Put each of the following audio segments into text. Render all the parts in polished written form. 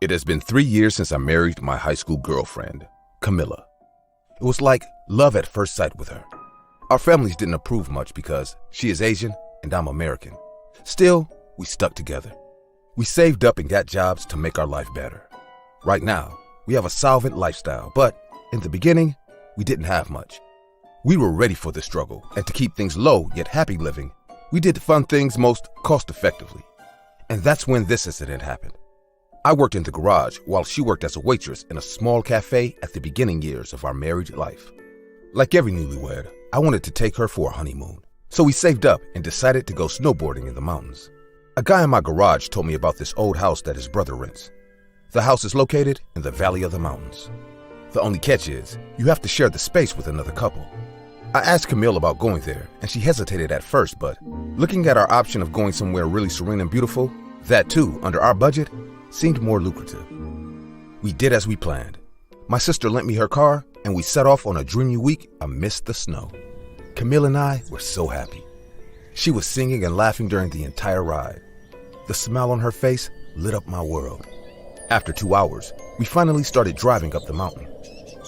It has been 3 years since I married my high school girlfriend, Camilla. It was like love at first sight with her. Our families didn't approve much because she is Asian and I'm American. Still, we stuck together. We saved up and got jobs to make our life better. Right now, we have a solvent lifestyle, but in the beginning, we didn't have much. We were ready for the struggle, and to keep things low yet happy living, we did fun things most cost-effectively. And that's when this incident happened. I worked in the garage while she worked as a waitress in a small cafe at the beginning years of our married life. Like every newlywed, I wanted to take her for a honeymoon. So we saved up and decided to go snowboarding in the mountains. A guy in my garage told me about this old house that his brother rents. The house is located in the valley of the mountains. The only catch is, you have to share the space with another couple. I asked Camille about going there, and she hesitated at first, but looking at our option of going somewhere really serene and beautiful, that too, under our budget, seemed more lucrative. We did as we planned. My sister lent me her car, and we set off on a dreamy week amidst the snow. Camille and I were so happy. She was singing and laughing during the entire ride. The smile on her face lit up my world. After 2 hours, we finally started driving up the mountain.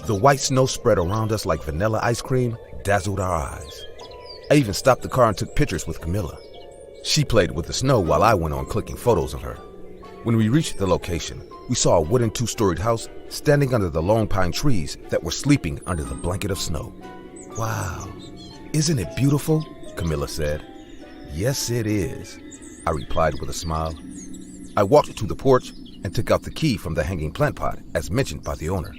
The white snow spread around us like vanilla ice cream dazzled our eyes. I even stopped the car and took pictures with Camilla. She played with the snow while I went on clicking photos of her. When we reached the location, we saw a wooden 2-storied house standing under the long pine trees that were sleeping under the blanket of snow. "Wow, isn't it beautiful?" Camilla said. "Yes, it is," I replied with a smile. I walked to the porch and took out the key from the hanging plant pot as mentioned by the owner.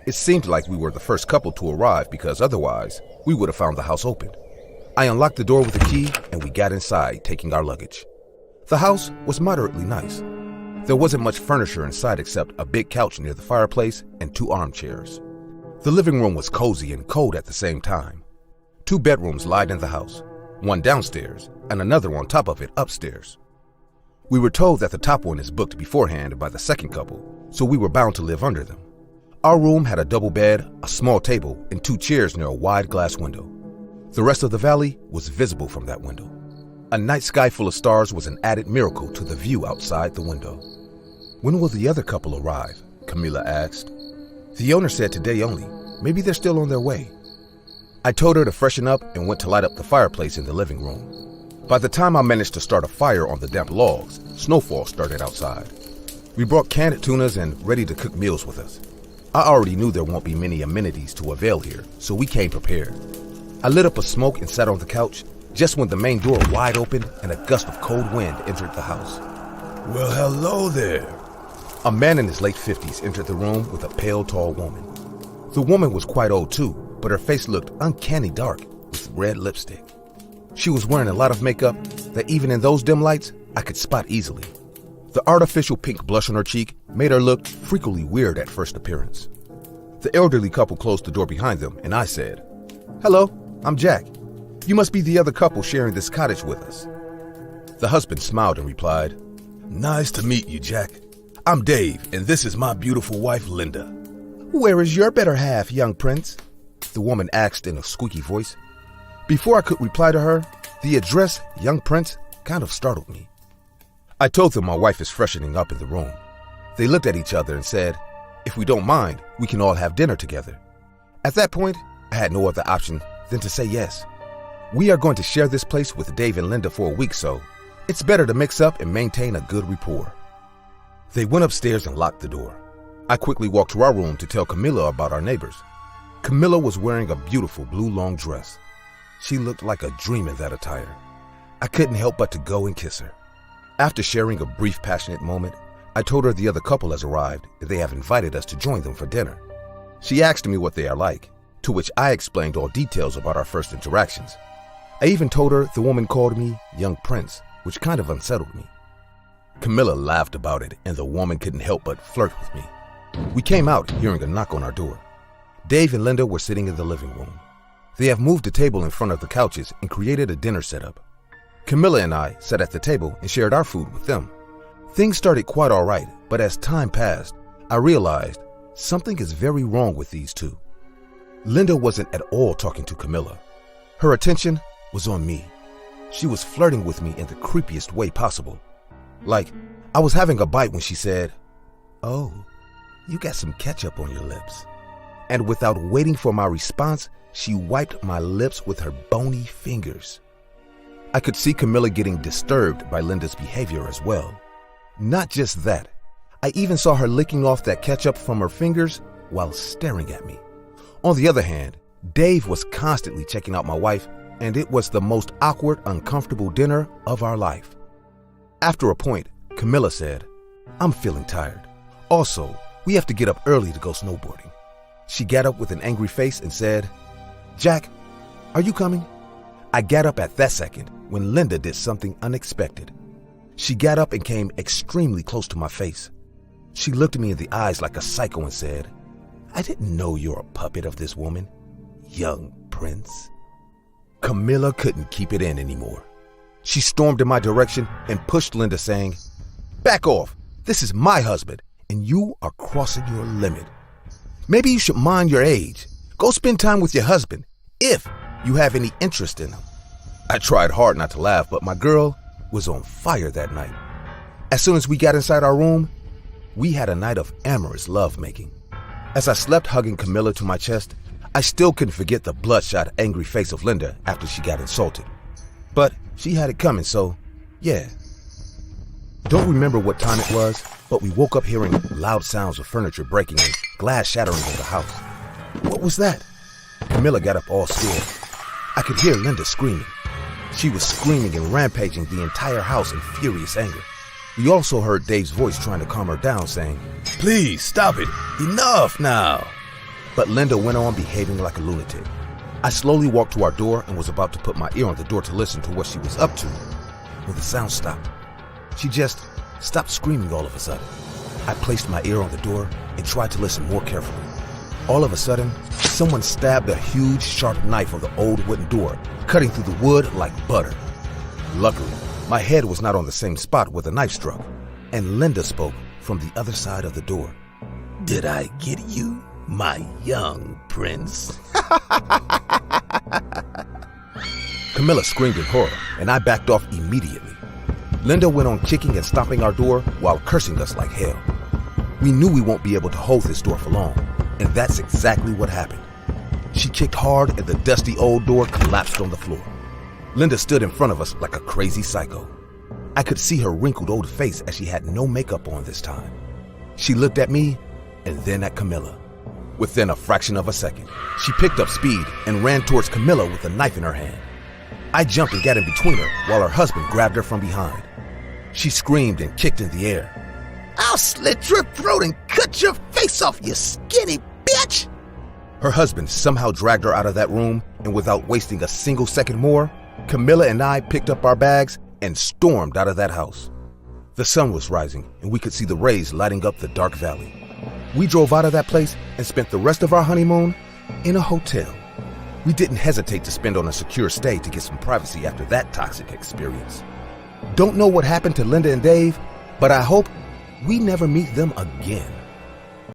It seemed like we were the first couple to arrive because otherwise we would have found the house open. I unlocked the door with the key and we got inside, taking our luggage. The house was moderately nice. There wasn't much furniture inside except a big couch near the fireplace and 2 armchairs. The living room was cozy and cold at the same time. 2 bedrooms lied in the house, one downstairs and another on top of it upstairs. We were told that the top one is booked beforehand by the second couple, so we were bound to live under them. Our room had a double bed, a small table, and 2 chairs near a wide glass window. The rest of the valley was visible from that window. A night sky full of stars was an added miracle to the view outside the window. "When will the other couple arrive?" Camilla asked. "The owner said today only. Maybe they're still on their way." I told her to freshen up and went to light up the fireplace in the living room. By the time I managed to start a fire on the damp logs, snowfall started outside. We brought canned tunas and ready-to-cook meals with us. I already knew there won't be many amenities to avail here, so we came prepared. I lit up a smoke and sat on the couch just when the main door wide opened and a gust of cold wind entered the house. "Well, hello there." A man in his late 50s entered the room with a pale, tall woman. The woman was quite old too, but her face looked uncanny dark with red lipstick. She was wearing a lot of makeup that even in those dim lights, I could spot easily. The artificial pink blush on her cheek made her look freakily weird at first appearance. The elderly couple closed the door behind them and I said, "Hello, I'm Jack. You must be the other couple sharing this cottage with us." The husband smiled and replied, "Nice to meet you, Jack. I'm Dave, and this is my beautiful wife, Linda." "Where is your better half, young prince?" the woman asked in a squeaky voice. Before I could reply to her, the address, young prince, kind of startled me. I told them my wife is freshening up in the room. They looked at each other and said, "If we don't mind, we can all have dinner together." At that point, I had no other option than to say yes. We are going to share this place with Dave and Linda for a week, so it's better to mix up and maintain a good rapport. They went upstairs and locked the door. I quickly walked to our room to tell Camilla about our neighbors. Camilla was wearing a beautiful blue long dress. She looked like a dream in that attire. I couldn't help but to go and kiss her. After sharing a brief, passionate moment, I told her the other couple has arrived and they have invited us to join them for dinner. She asked me what they are like, to which I explained all details about our first interactions. I even told her the woman called me young prince, which kind of unsettled me. Camilla laughed about it and the woman couldn't help but flirt with me. We came out hearing a knock on our door. Dave and Linda were sitting in the living room. They have moved a table in front of the couches and created a dinner setup. Camilla and I sat at the table and shared our food with them. Things started quite all right, but as time passed, I realized something is very wrong with these two. Linda wasn't at all talking to Camilla. Her attention was on me. She was flirting with me in the creepiest way possible. Like, I was having a bite when she said, "Oh, you got some ketchup on your lips." And without waiting for my response, she wiped my lips with her bony fingers. I could see Camilla getting disturbed by Linda's behavior as well. Not just that, I even saw her licking off that ketchup from her fingers while staring at me. On the other hand, Dave was constantly checking out my wife, and it was the most awkward, uncomfortable dinner of our life. After a point, Camilla said, "I'm feeling tired. Also, we have to get up early to go snowboarding." She got up with an angry face and said, "Jack, are you coming?" I got up at that second when Linda did something unexpected. She got up and came extremely close to my face. She looked me in the eyes like a psycho and said, "I didn't know you're a puppet of this woman, young prince." Camilla couldn't keep it in anymore. She stormed in my direction and pushed Linda, saying, "Back off. This is my husband, and you are crossing your limit. Maybe you should mind your age. Go spend time with your husband, if you have any interest in him." I tried hard not to laugh, but my girl was on fire that night. As soon as we got inside our room, we had a night of amorous lovemaking. As I slept hugging Camilla to my chest, I still couldn't forget the bloodshot, angry face of Linda after she got insulted. But she had it coming, so yeah. Don't remember what time it was, but we woke up hearing loud sounds of furniture breaking and glass shattering in the house. What was that? Camilla got up all scared. I could hear Linda screaming. She was screaming and rampaging the entire house in furious anger. We also heard Dave's voice trying to calm her down, saying, "Please, stop it. Enough now." But Linda went on behaving like a lunatic. I slowly walked to our door and was about to put my ear on the door to listen to what she was up to when the sound stopped. She just stopped screaming all of a sudden. I placed my ear on the door and tried to listen more carefully. All of a sudden, someone stabbed a huge sharp knife on the old wooden door, cutting through the wood like butter. Luckily, my head was not on the same spot where the knife struck, and Linda spoke from the other side of the door. "Did I get you, my young prince?" Camilla screamed in horror, and I backed off immediately. Linda went on kicking and stomping our door while cursing us like hell. We knew we won't be able to hold this door for long, and that's exactly what happened. She kicked hard and the dusty old door collapsed on the floor. Linda stood in front of us like a crazy psycho. I could see her wrinkled old face as she had no makeup on this time. She looked at me and then at Camilla. Within a fraction of a second, she picked up speed and ran towards Camilla with a knife in her hand. I jumped and got in between her while her husband grabbed her from behind. She screamed and kicked in the air. "I'll slit your throat and cut your face off, you skinny bitch!" Her husband somehow dragged her out of that room, and without wasting a single second more, Camilla and I picked up our bags and stormed out of that house. The sun was rising, and we could see the rays lighting up the dark valley. We drove out of that place and spent the rest of our honeymoon in a hotel. We didn't hesitate to spend on a secure stay to get some privacy after that toxic experience. Don't know what happened to Linda and Dave, but I hope we never meet them again.